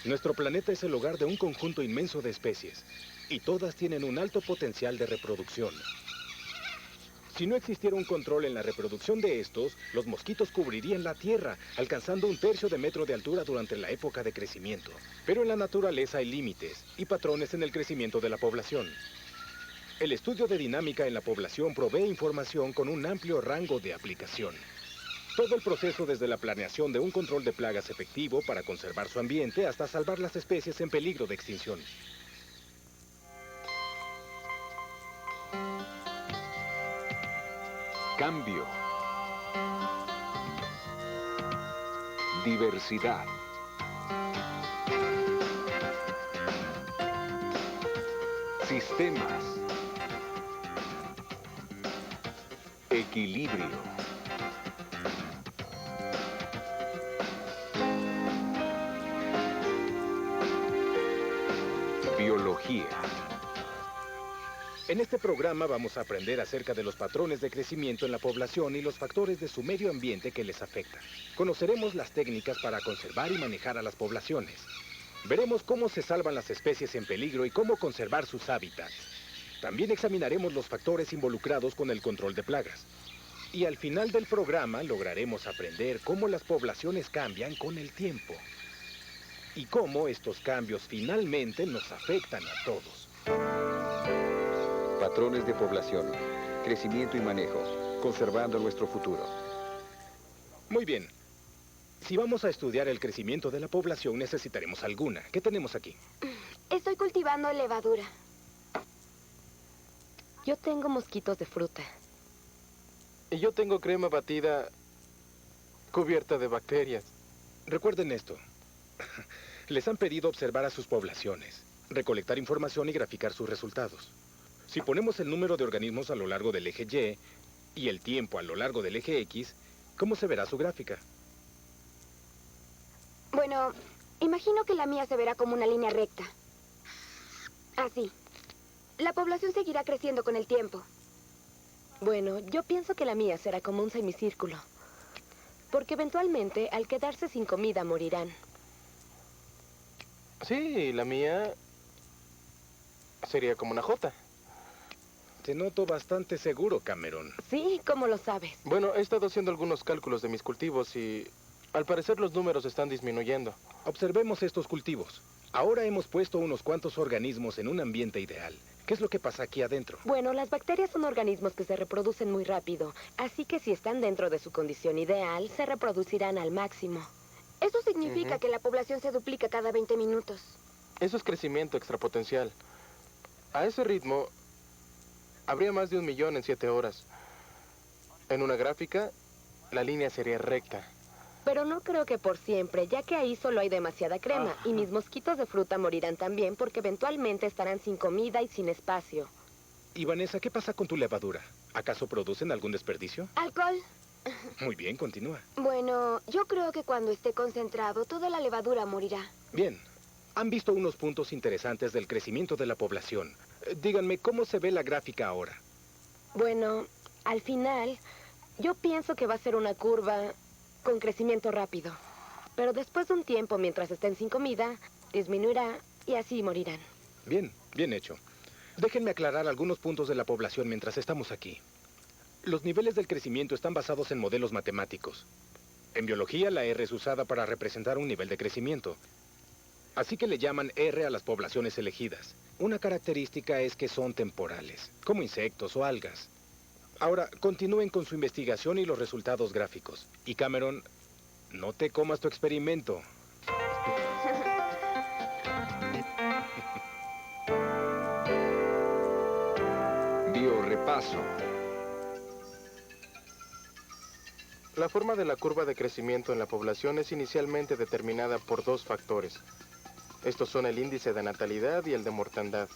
Nuestro planeta es el hogar de un conjunto inmenso de especies, y todas tienen un alto potencial de reproducción. Si no existiera un control en la reproducción de estos, los mosquitos cubrirían la Tierra, alcanzando 1/3 de metro de altura durante la época de crecimiento. Pero en la naturaleza hay límites y patrones en el crecimiento de la población. El estudio de dinámica en la población provee información con un amplio rango de aplicación. Todo el proceso desde la planeación de un control de plagas efectivo para conservar su ambiente hasta salvar las especies en peligro de extinción. Cambio. Diversidad. Sistemas. Equilibrio. Biología. En este programa vamos a aprender acerca de los patrones de crecimiento en la población y los factores de su medio ambiente que les afectan. Conoceremos las técnicas para conservar y manejar a las poblaciones. Veremos cómo se salvan las especies en peligro y cómo conservar sus hábitats. También examinaremos los factores involucrados con el control de plagas. Y al final del programa lograremos aprender cómo las poblaciones cambian con el tiempo. Y cómo estos cambios finalmente nos afectan a todos. Patrones de población. Crecimiento y manejo. Conservando nuestro futuro. Muy bien. Si vamos a estudiar el crecimiento de la población, necesitaremos alguna. ¿Qué tenemos aquí? Estoy cultivando levadura. Yo tengo mosquitos de fruta. Y yo tengo crema batida cubierta de bacterias. Recuerden esto. Les han pedido observar a sus poblaciones, recolectar información y graficar sus resultados. Si ponemos el número de organismos a lo largo del eje Y el tiempo a lo largo del eje X, ¿cómo se verá su gráfica? Bueno, imagino que la mía se verá como una línea recta. Así. La población seguirá creciendo con el tiempo. Bueno, yo pienso que la mía será como un semicírculo. Porque eventualmente, al quedarse sin comida, morirán. Sí, la mía sería como una J. Te noto bastante seguro, Cameron. Sí, ¿cómo lo sabes? Bueno, he estado haciendo algunos cálculos de mis cultivos y al parecer los números están disminuyendo. Observemos estos cultivos. Ahora hemos puesto unos cuantos organismos en un ambiente ideal. ¿Qué es lo que pasa aquí adentro? Bueno, las bacterias son organismos que se reproducen muy rápido, así que si están dentro de su condición ideal, se reproducirán al máximo. Eso significa que la población se duplica cada 20 minutos. Eso es crecimiento extrapotencial. A ese ritmo, habría más de 1 millón en 7 horas. En una gráfica, la línea sería recta. Pero no creo que por siempre, ya que ahí solo hay demasiada crema, y mis mosquitos de fruta morirán también porque eventualmente estarán sin comida y sin espacio. Y Vanessa, ¿qué pasa con tu levadura? ¿Acaso producen algún desperdicio? ¿Alcohol? Muy bien, continúa. Bueno, yo creo que cuando esté concentrado, toda la levadura morirá. Bien. Han visto unos puntos interesantes del crecimiento de la población. Díganme, ¿cómo se ve la gráfica ahora? Bueno, al final, yo pienso que va a ser una curva con crecimiento rápido. Pero después de un tiempo, mientras estén sin comida, disminuirá y así morirán. Bien, bien hecho. Déjenme aclarar algunos puntos de la población mientras estamos aquí. Los niveles del crecimiento están basados en modelos matemáticos. En biología, la R es usada para representar un nivel de crecimiento. Así que le llaman R a las poblaciones elegidas. Una característica es que son temporales, como insectos o algas. Ahora, continúen con su investigación y los resultados gráficos. Y Cameron, no te comas tu experimento. Biorepaso. La forma de la curva de crecimiento en la población es inicialmente determinada por 2 factores. Estos son el índice de natalidad y el de mortandad.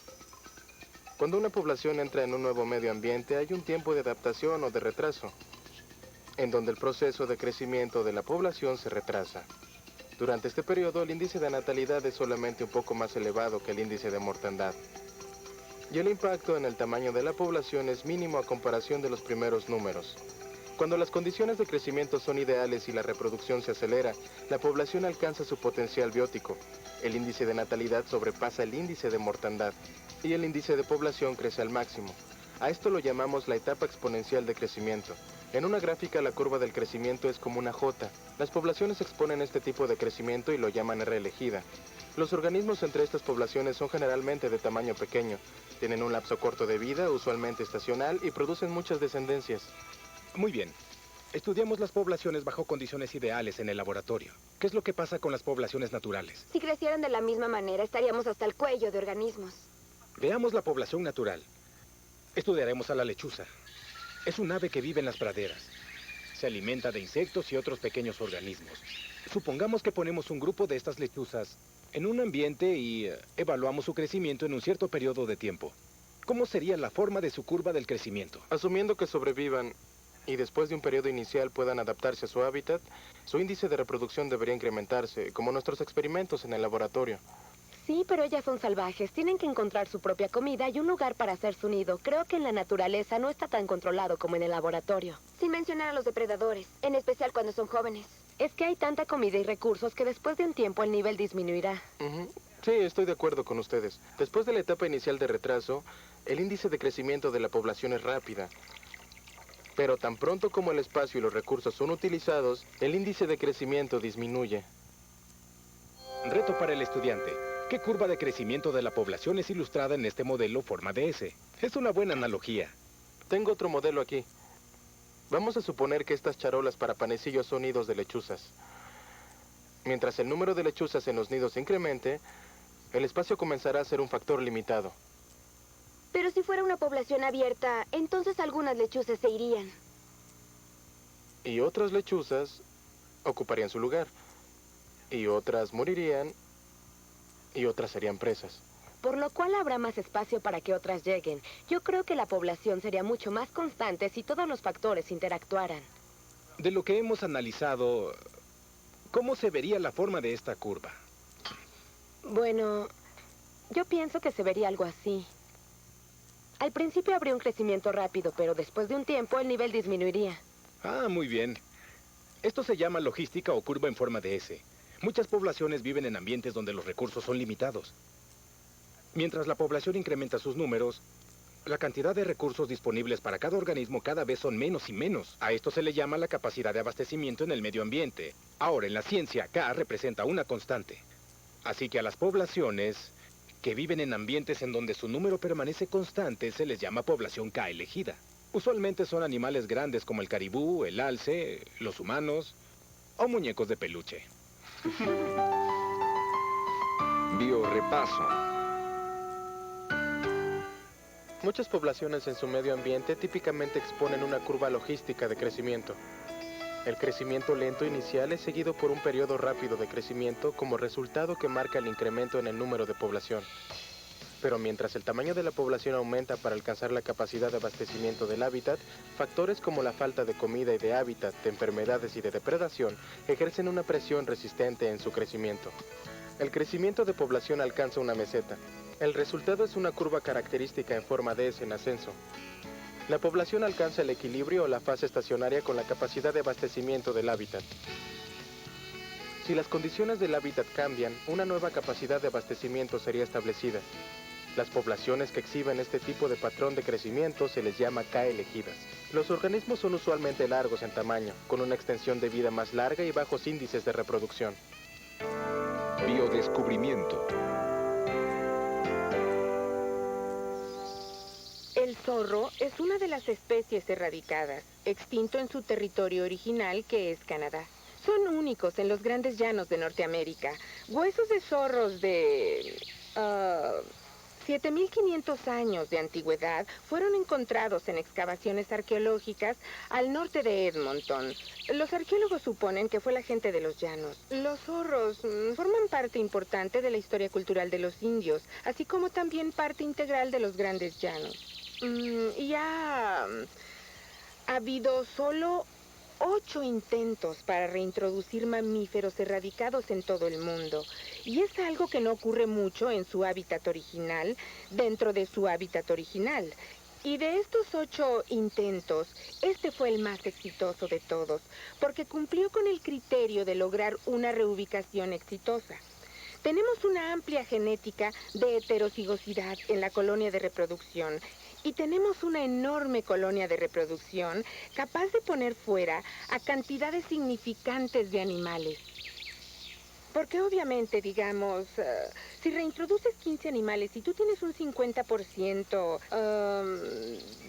Cuando una población entra en un nuevo medio ambiente, hay un tiempo de adaptación o de retraso, en donde el proceso de crecimiento de la población se retrasa. Durante este periodo, el índice de natalidad es solamente un poco más elevado que el índice de mortandad. Y el impacto en el tamaño de la población es mínimo a comparación de los primeros números. Cuando las condiciones de crecimiento son ideales y la reproducción se acelera, la población alcanza su potencial biótico. El índice de natalidad sobrepasa el índice de mortandad y el índice de población crece al máximo. A esto lo llamamos la etapa exponencial de crecimiento. En una gráfica, la curva del crecimiento es como una J. Las poblaciones exponen este tipo de crecimiento y lo llaman R elegida. Los organismos entre estas poblaciones son generalmente de tamaño pequeño. Tienen un lapso corto de vida, usualmente estacional, y producen muchas descendencias. Muy bien. Estudiamos las poblaciones bajo condiciones ideales en el laboratorio. ¿Qué es lo que pasa con las poblaciones naturales? Si crecieran de la misma manera, estaríamos hasta el cuello de organismos. Veamos la población natural. Estudiaremos a la lechuza. Es un ave que vive en las praderas. Se alimenta de insectos y otros pequeños organismos. Supongamos que ponemos un grupo de estas lechuzas en un ambiente y evaluamos su crecimiento en un cierto periodo de tiempo. ¿Cómo sería la forma de su curva del crecimiento? Asumiendo que sobrevivan y después de un periodo inicial puedan adaptarse a su hábitat, su índice de reproducción debería incrementarse, como nuestros experimentos en el laboratorio. Sí, pero ellas son salvajes. Tienen que encontrar su propia comida y un lugar para hacer su nido. Creo que en la naturaleza no está tan controlado como en el laboratorio. Sin mencionar a los depredadores, en especial cuando son jóvenes. Es que hay tanta comida y recursos que después de un tiempo el nivel disminuirá. Sí, estoy de acuerdo con ustedes. Después de la etapa inicial de retraso, el índice de crecimiento de la población es rápida. Pero tan pronto como el espacio y los recursos son utilizados, el índice de crecimiento disminuye. Reto para el estudiante. ¿Qué curva de crecimiento de la población es ilustrada en este modelo forma de S? Es una buena analogía. Tengo otro modelo aquí. Vamos a suponer que estas charolas para panecillos son nidos de lechuzas. Mientras el número de lechuzas en los nidos incremente, el espacio comenzará a ser un factor limitado. Pero si fuera una población abierta, entonces algunas lechuzas se irían. Y otras lechuzas ocuparían su lugar. Y otras morirían. Y otras serían presas. Por lo cual habrá más espacio para que otras lleguen. Yo creo que la población sería mucho más constante si todos los factores interactuaran. De lo que hemos analizado, ¿cómo se vería la forma de esta curva? Bueno, yo pienso que se vería algo así. Al principio habría un crecimiento rápido, pero después de un tiempo el nivel disminuiría. Ah, muy bien. Esto se llama logística o curva en forma de S. Muchas poblaciones viven en ambientes donde los recursos son limitados. Mientras la población incrementa sus números, la cantidad de recursos disponibles para cada organismo cada vez son menos y menos. A esto se le llama la capacidad de abastecimiento en el medio ambiente. Ahora, en la ciencia, K representa una constante. Así que a las poblaciones que viven en ambientes en donde su número permanece constante se les llama población K elegida. Usualmente son animales grandes como el caribú, el alce, los humanos o muñecos de peluche. Biorepaso. Muchas poblaciones en su medio ambiente típicamente exponen una curva logística de crecimiento. El crecimiento lento inicial es seguido por un periodo rápido de crecimiento como resultado que marca el incremento en el número de población. Pero mientras el tamaño de la población aumenta para alcanzar la capacidad de abastecimiento del hábitat, factores como la falta de comida y de hábitat, de enfermedades y de depredación ejercen una presión resistente en su crecimiento. El crecimiento de población alcanza una meseta. El resultado es una curva característica en forma de S en ascenso. La población alcanza el equilibrio o la fase estacionaria con la capacidad de abastecimiento del hábitat. Si las condiciones del hábitat cambian, una nueva capacidad de abastecimiento sería establecida. Las poblaciones que exhiben este tipo de patrón de crecimiento se les llama K elegidas. Los organismos son usualmente largos en tamaño, con una extensión de vida más larga y bajos índices de reproducción. Biodescubrimiento. El zorro es una de las especies erradicadas, extinto en su territorio original, que es Canadá. Son únicos en los grandes llanos de Norteamérica. Huesos de zorros de 7.500 años de antigüedad fueron encontrados en excavaciones arqueológicas al norte de Edmonton. Los arqueólogos suponen que fue la gente de los llanos. Los zorros forman parte importante de la historia cultural de los indios, así como también parte integral de los grandes llanos. Y ha habido solo 8 intentos para reintroducir mamíferos erradicados en todo el mundo. Y es algo que no ocurre mucho en su hábitat original, dentro de su hábitat original. Y de estos 8 intentos, este fue el más exitoso de todos, porque cumplió con el criterio de lograr una reubicación exitosa. Tenemos una amplia genética de heterocigosidad en la colonia de reproducción y tenemos una enorme colonia de reproducción capaz de poner fuera a cantidades significantes de animales. Porque obviamente, digamos, si reintroduces 15 animales y tú tienes un 50%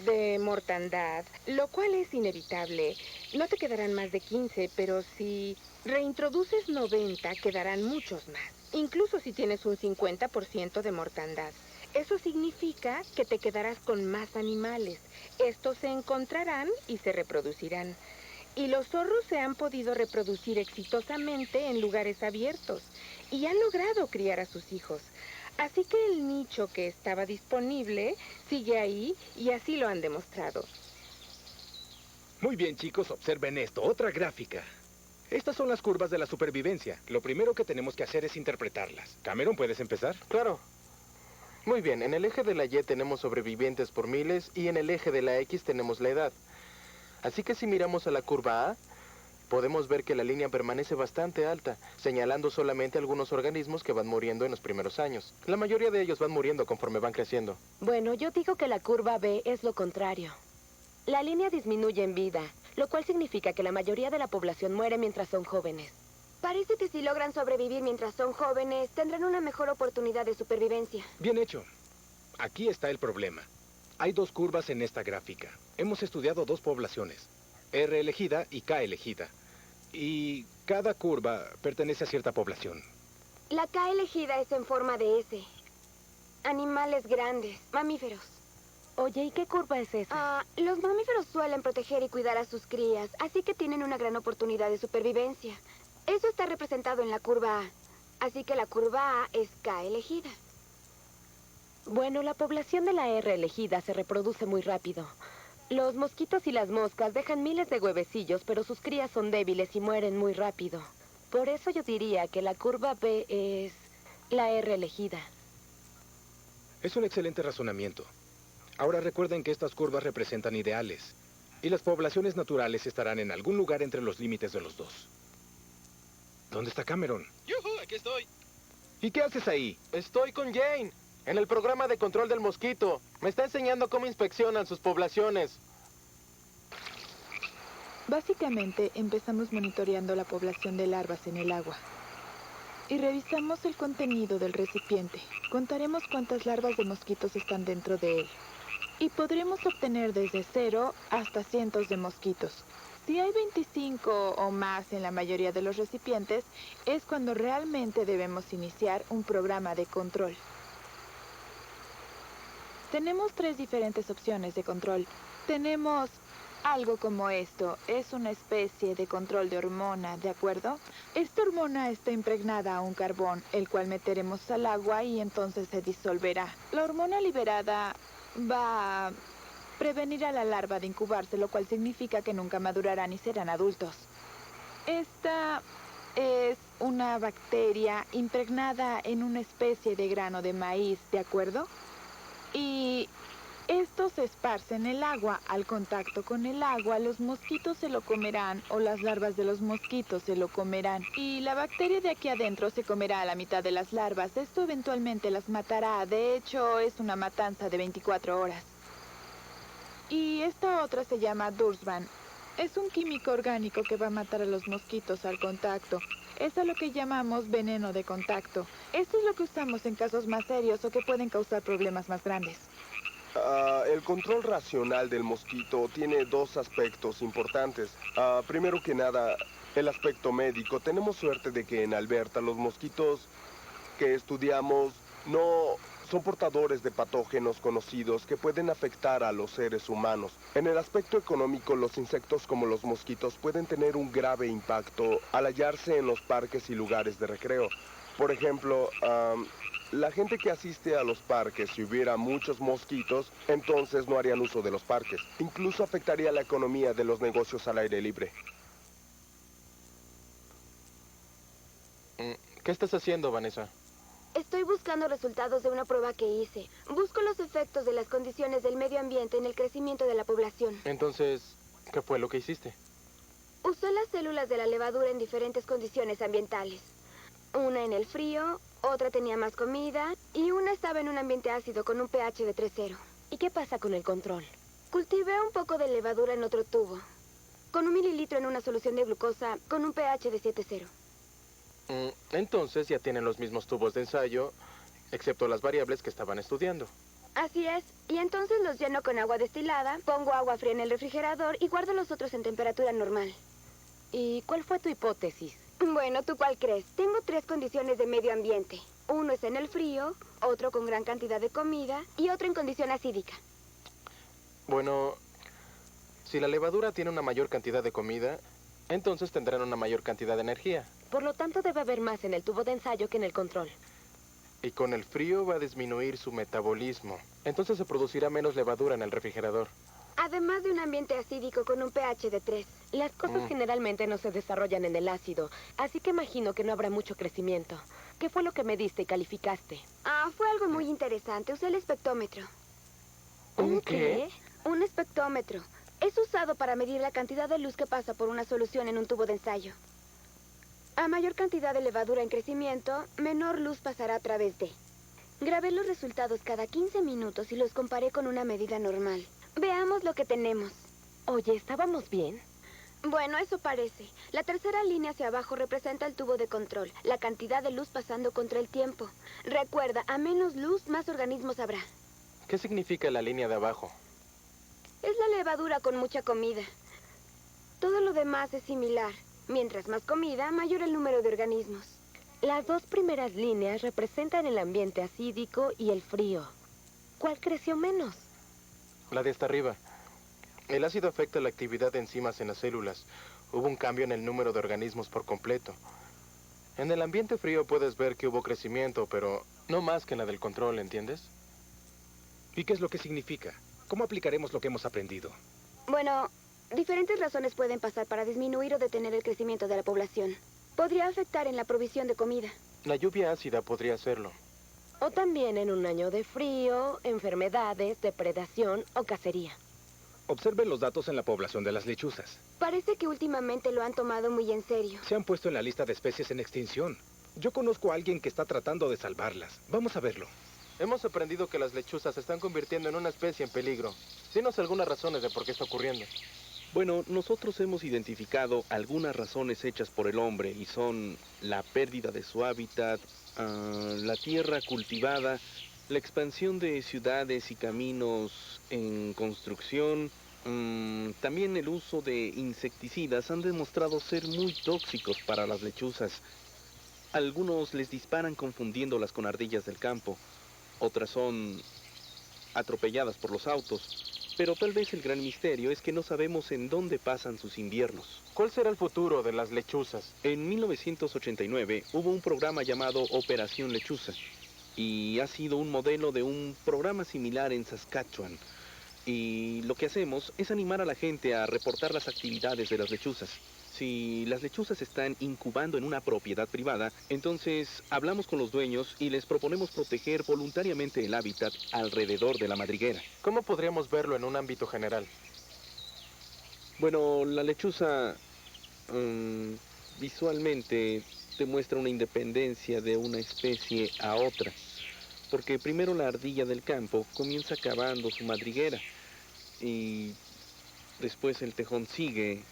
de mortandad, lo cual es inevitable, no te quedarán más de 15, pero si reintroduces 90, quedarán muchos más. Incluso si tienes un 50% de mortandad. Eso significa que te quedarás con más animales. Estos se encontrarán y se reproducirán. Y los zorros se han podido reproducir exitosamente en lugares abiertos y han logrado criar a sus hijos. Así que el nicho que estaba disponible sigue ahí y así lo han demostrado. Muy bien, chicos, observen esto. Otra gráfica. Estas son las curvas de la supervivencia. Lo primero que tenemos que hacer es interpretarlas. Cameron, ¿puedes empezar? Claro. Muy bien, en el eje de la Y tenemos sobrevivientes por miles y en el eje de la X tenemos la edad. Así que si miramos a la curva A, podemos ver que la línea permanece bastante alta, señalando solamente algunos organismos que van muriendo en los primeros años. La mayoría de ellos van muriendo conforme van creciendo. Bueno, yo digo que la curva B es lo contrario. La línea disminuye en vida, lo cual significa que la mayoría de la población muere mientras son jóvenes. Parece que si logran sobrevivir mientras son jóvenes, tendrán una mejor oportunidad de supervivencia. Bien hecho. Aquí está el problema. Hay 2 curvas en esta gráfica. Hemos estudiado 2 poblaciones, R elegida y K elegida. Y cada curva pertenece a cierta población. La K elegida es en forma de S. Animales grandes, mamíferos. Oye, ¿y qué curva es esa? Los mamíferos suelen proteger y cuidar a sus crías, así que tienen una gran oportunidad de supervivencia. Eso está representado en la curva A. Así que la curva A es K elegida. Bueno, la población de la R elegida se reproduce muy rápido. Los mosquitos y las moscas dejan miles de huevecillos, pero sus crías son débiles y mueren muy rápido. Por eso yo diría que la curva B es la R elegida. Es un excelente razonamiento. Ahora recuerden que estas curvas representan ideales, y las poblaciones naturales estarán en algún lugar entre los límites de los 2. ¿Dónde está Cameron? ¡Yujú! Aquí estoy. ¿Y qué haces ahí? Estoy con Jane, en el programa de control del mosquito. Me está enseñando cómo inspeccionan sus poblaciones. Básicamente, empezamos monitoreando la población de larvas en el agua. Y revisamos el contenido del recipiente. Contaremos cuántas larvas de mosquitos están dentro de él. Y podremos obtener desde 0 hasta cientos de mosquitos. Si hay 25 o más en la mayoría de los recipientes, es cuando realmente debemos iniciar un programa de control. Tenemos 3 diferentes opciones de control. Tenemos algo como esto. Es una especie de control de hormona, ¿de acuerdo? Esta hormona está impregnada a un carbón, el cual meteremos al agua y entonces se disolverá. La hormona liberada va a prevenir a la larva de incubarse, lo cual significa que nunca madurarán y serán adultos. Esta es una bacteria impregnada en una especie de grano de maíz, ¿de acuerdo? Y esto se esparce en el agua. Al contacto con el agua, los mosquitos se lo comerán o las larvas de los mosquitos se lo comerán. Y la bacteria de aquí adentro se comerá a la mitad de las larvas. Esto eventualmente las matará. De hecho, es una matanza de 24 horas. Y esta otra se llama Dursban. Es un químico orgánico que va a matar a los mosquitos al contacto. Es a lo que llamamos veneno de contacto. Esto es lo que usamos en casos más serios o que pueden causar problemas más grandes. El control racional del mosquito tiene 2 aspectos importantes. Primero que nada, el aspecto médico. Tenemos suerte de que en Alberta los mosquitos que estudiamos no son portadores de patógenos conocidos que pueden afectar a los seres humanos. En el aspecto económico, los insectos como los mosquitos pueden tener un grave impacto al hallarse en los parques y lugares de recreo. Por ejemplo, la gente que asiste a los parques, si hubiera muchos mosquitos, entonces no harían uso de los parques. Incluso afectaría la economía de los negocios al aire libre. ¿Qué estás haciendo, Vanessa? Estoy buscando resultados de una prueba que hice. Busco los efectos de las condiciones del medio ambiente en el crecimiento de la población. Entonces, ¿qué fue lo que hiciste? Usé las células de la levadura en diferentes condiciones ambientales. Una en el frío, otra tenía más comida y una estaba en un ambiente ácido con un pH de 3,0. ¿Y qué pasa con el control? Cultivé un poco de levadura en otro tubo, con 1 mililitro en una solución de glucosa con un pH de 7,0. Entonces ya tienen los mismos tubos de ensayo, excepto las variables que estaban estudiando. Así es, y entonces los lleno con agua destilada, pongo agua fría en el refrigerador y guardo los otros en temperatura normal. ¿Y cuál fue tu hipótesis? Bueno, ¿tú cuál crees? Tengo 3 condiciones de medio ambiente. Uno es en el frío, otro con gran cantidad de comida y otro en condición acídica. Bueno, si la levadura tiene una mayor cantidad de comida, entonces tendrán una mayor cantidad de energía. Por lo tanto, debe haber más en el tubo de ensayo que en el control. Y con el frío va a disminuir su metabolismo. Entonces se producirá menos levadura en el refrigerador. Además de un ambiente acídico con un pH de 3. Las cosas generalmente no se desarrollan en el ácido, así que imagino que no habrá mucho crecimiento. ¿Qué fue lo que mediste y calificaste? Fue algo muy interesante. Usé el espectómetro. ¿Un qué? Un espectómetro. Es usado para medir la cantidad de luz que pasa por una solución en un tubo de ensayo. A mayor cantidad de levadura en crecimiento, menor luz pasará a través de. Grabé los resultados cada 15 minutos y los comparé con una medida normal. Veamos lo que tenemos. Oye, ¿estábamos bien? Bueno, eso parece. La tercera línea hacia abajo representa el tubo de control, la cantidad de luz pasando contra el tiempo. Recuerda, a menos luz, más organismos habrá. ¿Qué significa la línea de abajo? Es la levadura con mucha comida. Todo lo demás es similar. Mientras más comida, mayor el número de organismos. Las 2 primeras líneas representan el ambiente acídico y el frío. ¿Cuál creció menos? La de hasta arriba. El ácido afecta la actividad de enzimas en las células. Hubo un cambio en el número de organismos por completo. En el ambiente frío puedes ver que hubo crecimiento, pero no más que en la del control, ¿entiendes? ¿Y qué es lo que significa? ¿Cómo aplicaremos lo que hemos aprendido? Bueno, diferentes razones pueden pasar para disminuir o detener el crecimiento de la población. Podría afectar en la provisión de comida. La lluvia ácida podría hacerlo. O también en un año de frío, enfermedades, depredación o cacería. Observe los datos en la población de las lechuzas. Parece que últimamente lo han tomado muy en serio. Se han puesto en la lista de especies en extinción. Yo conozco a alguien que está tratando de salvarlas. Vamos a verlo. Hemos aprendido que las lechuzas se están convirtiendo en una especie en peligro. Dinos algunas razones de por qué está ocurriendo. Bueno, nosotros hemos identificado algunas razones hechas por el hombre y son la pérdida de su hábitat, la tierra cultivada, la expansión de ciudades y caminos en construcción, también el uso de insecticidas han demostrado ser muy tóxicos para las lechuzas. Algunos les disparan confundiéndolas con ardillas del campo, otras son atropelladas por los autos. Pero tal vez el gran misterio es que no sabemos en dónde pasan sus inviernos. ¿Cuál será el futuro de las lechuzas? En 1989 hubo un programa llamado Operación Lechuza y ha sido un modelo de un programa similar en Saskatchewan. Y lo que hacemos es animar a la gente a reportar las actividades de las lechuzas. Si las lechuzas están incubando en una propiedad privada, entonces hablamos con los dueños y les proponemos proteger voluntariamente el hábitat alrededor de la madriguera. ¿Cómo podríamos verlo en un ámbito general? Bueno, la lechuza visualmente demuestra una independencia de una especie a otra, porque primero la ardilla del campo comienza cavando su madriguera y después el tejón sigue.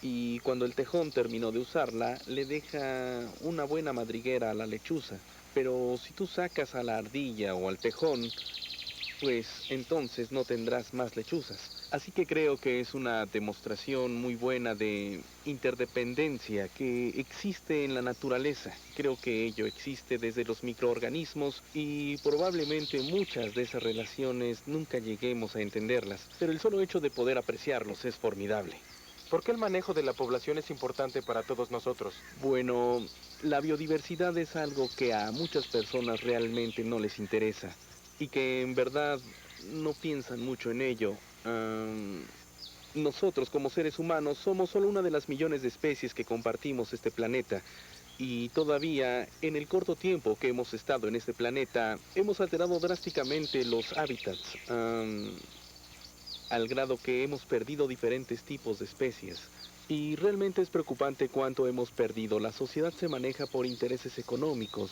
Y cuando el tejón terminó de usarla, le deja una buena madriguera a la lechuza. Pero si tú sacas a la ardilla o al tejón, pues entonces no tendrás más lechuzas. Así que creo que es una demostración muy buena de interdependencia que existe en la naturaleza. Creo que ello existe desde los microorganismos y probablemente muchas de esas relaciones nunca lleguemos a entenderlas. Pero el solo hecho de poder apreciarlos es formidable. ¿Por qué el manejo de la población es importante para todos nosotros? Bueno, la biodiversidad es algo que a muchas personas realmente no les interesa y que en verdad no piensan mucho en ello. Nosotros como seres humanos somos solo una de las millones de especies que compartimos este planeta Y todavía, en el corto tiempo que hemos estado en este planeta, hemos alterado drásticamente los hábitats, al grado que hemos perdido diferentes tipos de especies. Y realmente es preocupante cuánto hemos perdido. La sociedad se maneja por intereses económicos.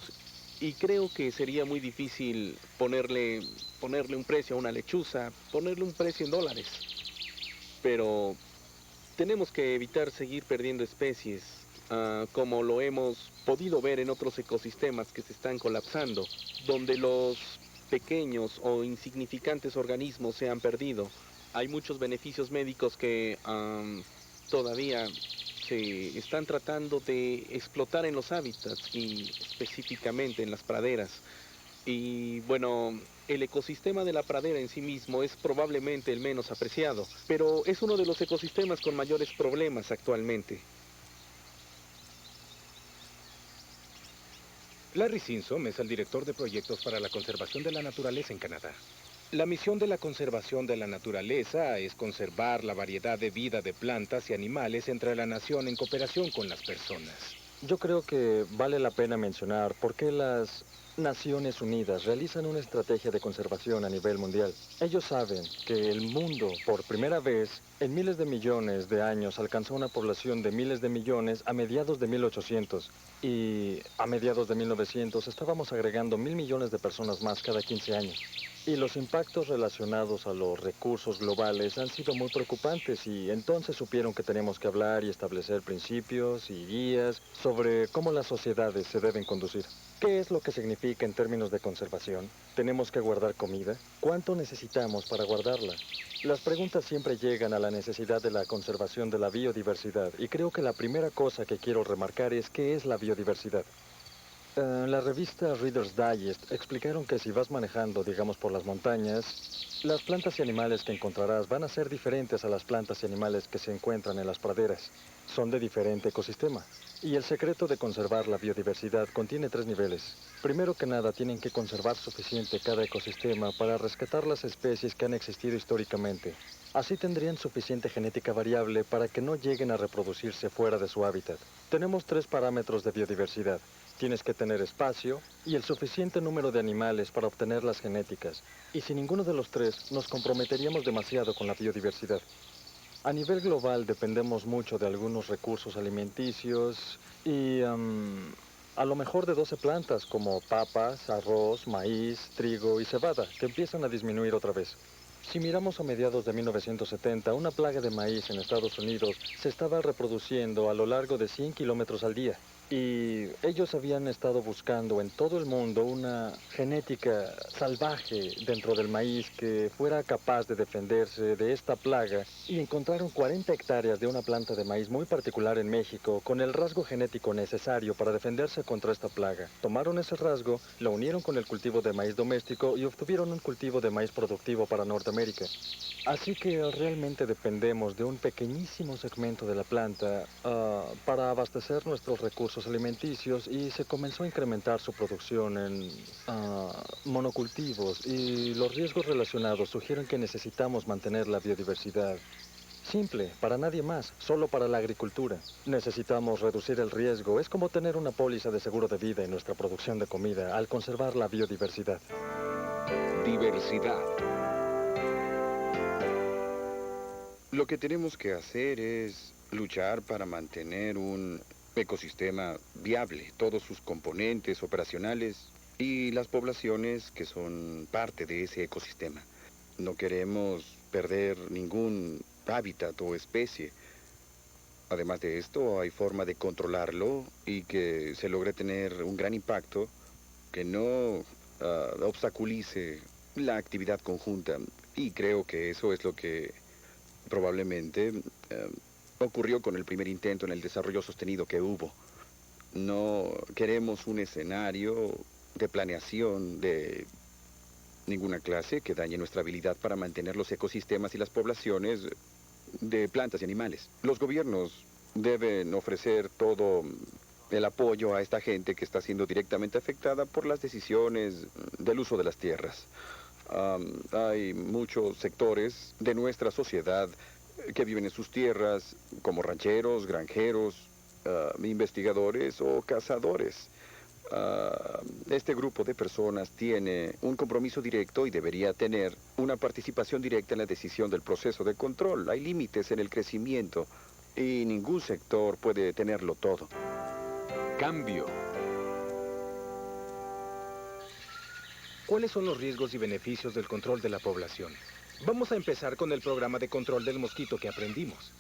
Y creo que sería muy difícil ponerle un precio a una lechuza, ponerle un precio en dólares. Pero tenemos que evitar seguir perdiendo especies, como lo hemos podido ver en otros ecosistemas que se están colapsando, donde los pequeños o insignificantes organismos se han perdido. Hay muchos beneficios médicos que todavía se están tratando de explotar en los hábitats y específicamente en las praderas. Y bueno, el ecosistema de la pradera en sí mismo es probablemente el menos apreciado, pero es uno de los ecosistemas con mayores problemas actualmente. Larry Simpson es el director de proyectos para la conservación de la naturaleza en Canadá. La misión de la conservación de la naturaleza es conservar la variedad de vida de plantas y animales entre la nación en cooperación con las personas. Yo creo que vale la pena mencionar por qué las Naciones Unidas realizan una estrategia de conservación a nivel mundial. Ellos saben que el mundo, por primera vez, en miles de millones de años, alcanzó una población de miles de millones a mediados de 1800. Y a mediados de 1900 estábamos agregando 1.000 millones de personas más cada 15 años. Y los impactos relacionados a los recursos globales han sido muy preocupantes y entonces supieron que teníamos que hablar y establecer principios y guías sobre cómo las sociedades se deben conducir. ¿Qué es lo que significa en términos de conservación? ¿Tenemos que guardar comida? ¿Cuánto necesitamos para guardarla? Las preguntas siempre llegan a la necesidad de la conservación de la biodiversidad y creo que la primera cosa que quiero remarcar es qué es la biodiversidad. En la revista Reader's Digest explicaron que si vas manejando, digamos, por las montañas, las plantas y animales que encontrarás van a ser diferentes a las plantas y animales que se encuentran en las praderas. Son de diferente ecosistema. Y el secreto de conservar la biodiversidad contiene 3 niveles. Primero que nada, tienen que conservar suficiente cada ecosistema para rescatar las especies que han existido históricamente. Así tendrían suficiente genética variable para que no lleguen a reproducirse fuera de su hábitat. Tenemos 3 parámetros de biodiversidad. Tienes que tener espacio y el suficiente número de animales para obtener las genéticas. Y sin ninguno de los 3, nos comprometeríamos demasiado con la biodiversidad. A nivel global dependemos mucho de algunos recursos alimenticios y a lo mejor de 12 plantas como papas, arroz, maíz, trigo y cebada, que empiezan a disminuir otra vez. Si miramos a mediados de 1970, una plaga de maíz en Estados Unidos se estaba reproduciendo a lo largo de 100 kilómetros al día. Y ellos habían estado buscando en todo el mundo una genética salvaje dentro del maíz que fuera capaz de defenderse de esta plaga y encontraron 40 hectáreas de una planta de maíz muy particular en México con el rasgo genético necesario para defenderse contra esta plaga. Tomaron ese rasgo, lo unieron con el cultivo de maíz doméstico y obtuvieron un cultivo de maíz productivo para Norteamérica. Así que realmente dependemos de un pequeñísimo segmento de la planta para abastecer nuestros recursos alimenticios y se comenzó a incrementar su producción en monocultivos y los riesgos relacionados sugieren que necesitamos mantener la biodiversidad. Simple, para nadie más, solo para la agricultura. Necesitamos reducir el riesgo, es como tener una póliza de seguro de vida en nuestra producción de comida al conservar la biodiversidad. Diversidad. Lo que tenemos que hacer es luchar para mantener un ecosistema viable, todos sus componentes operacionales y las poblaciones que son parte de ese ecosistema. No queremos perder ningún hábitat o especie. Además de esto, hay forma de controlarlo y que se logre tener un gran impacto que no obstaculice la actividad conjunta. Y creo que eso es lo que probablemente ocurrió con el primer intento en el desarrollo sostenido que hubo. No queremos un escenario de planeación de ninguna clase que dañe nuestra habilidad para mantener los ecosistemas y las poblaciones de plantas y animales. Los gobiernos deben ofrecer todo el apoyo a esta gente que está siendo directamente afectada por las decisiones del uso de las tierras. Hay muchos sectores de nuestra sociedad que viven en sus tierras, como rancheros, granjeros, investigadores o cazadores. Este grupo de personas tiene un compromiso directo y debería tener una participación directa en la decisión del proceso de control. Hay límites en el crecimiento y ningún sector puede tenerlo todo. Cambio. ¿Cuáles son los riesgos y beneficios del control de la población? Vamos a empezar con el programa de control del mosquito que aprendimos.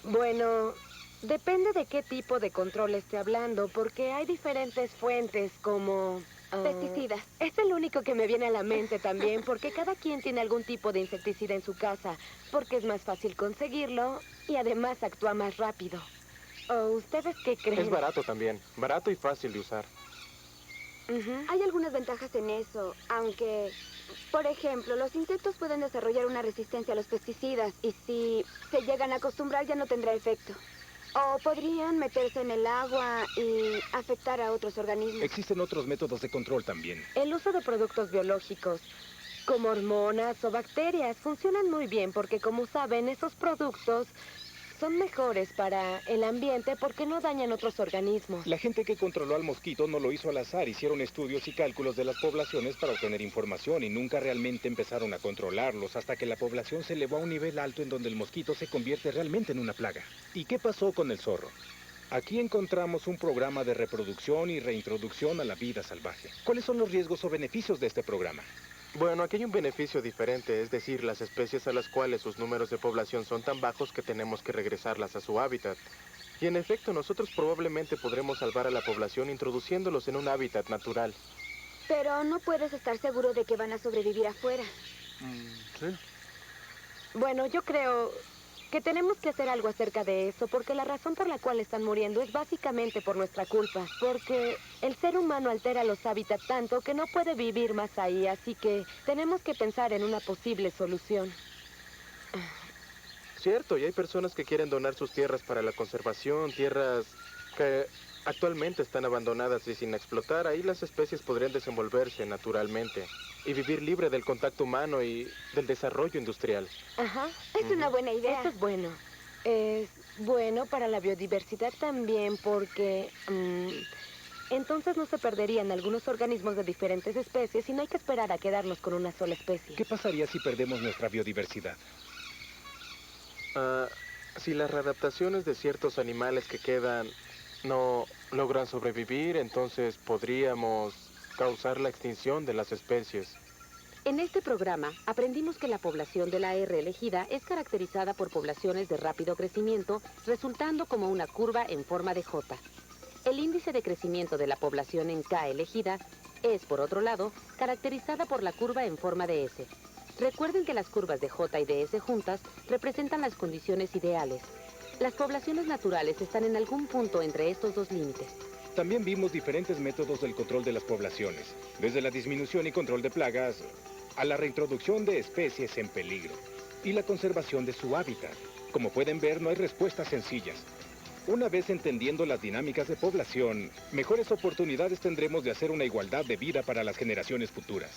Bueno, depende de qué tipo de control esté hablando, porque hay diferentes fuentes como... Pesticidas. Es el único que me viene a la mente también, porque cada quien tiene algún tipo de insecticida en su casa, porque es más fácil conseguirlo y además actúa más rápido. ¿O ustedes qué creen? Es barato también, barato y fácil de usar. Hay algunas ventajas en eso, aunque, por ejemplo, los insectos pueden desarrollar una resistencia a los pesticidas y si se llegan a acostumbrar ya no tendrá efecto. O podrían meterse en el agua y afectar a otros organismos. Existen otros métodos de control también. El uso de productos biológicos, como hormonas o bacterias, funcionan muy bien porque, como saben, esos productos son mejores para el ambiente porque no dañan otros organismos. La gente que controló al mosquito no lo hizo al azar. Hicieron estudios y cálculos de las poblaciones para obtener información y nunca realmente empezaron a controlarlos hasta que la población se elevó a un nivel alto en donde el mosquito se convierte realmente en una plaga. ¿Y qué pasó con el zorro? Aquí encontramos un programa de reproducción y reintroducción a la vida salvaje. ¿Cuáles son los riesgos o beneficios de este programa? Bueno, aquí hay un beneficio diferente, es decir, las especies a las cuales sus números de población son tan bajos que tenemos que regresarlas a su hábitat. Y en efecto, nosotros probablemente podremos salvar a la población introduciéndolos en un hábitat natural. Pero no puedes estar seguro de que van a sobrevivir afuera. Sí. Bueno, yo creo que tenemos que hacer algo acerca de eso, porque la razón por la cual están muriendo es básicamente por nuestra culpa, porque el ser humano altera los hábitats tanto que no puede vivir más ahí, así que tenemos que pensar en una posible solución. Cierto, y hay personas que quieren donar sus tierras para la conservación, tierras que actualmente están abandonadas y sin explotar. Ahí las especies podrían desenvolverse naturalmente y vivir libre del contacto humano y del desarrollo industrial. Ajá. Es una buena idea. Eso es bueno. Es bueno para la biodiversidad también porque entonces no se perderían algunos organismos de diferentes especies y no hay que esperar a quedarnos con una sola especie. ¿Qué pasaría si perdemos nuestra biodiversidad? Si las readaptaciones de ciertos animales que quedan no logran sobrevivir, entonces podríamos causar la extinción de las especies. En este programa aprendimos que la población de la R elegida es caracterizada por poblaciones de rápido crecimiento, resultando como una curva en forma de J. El índice de crecimiento de la población en K elegida es, por otro lado, caracterizada por la curva en forma de S. Recuerden que las curvas de J y de S juntas representan las condiciones ideales. Las poblaciones naturales están en algún punto entre estos dos límites. También vimos diferentes métodos del control de las poblaciones, desde la disminución y control de plagas a la reintroducción de especies en peligro y la conservación de su hábitat. Como pueden ver, no hay respuestas sencillas. Una vez entendiendo las dinámicas de población, mejores oportunidades tendremos de hacer una igualdad de vida para las generaciones futuras.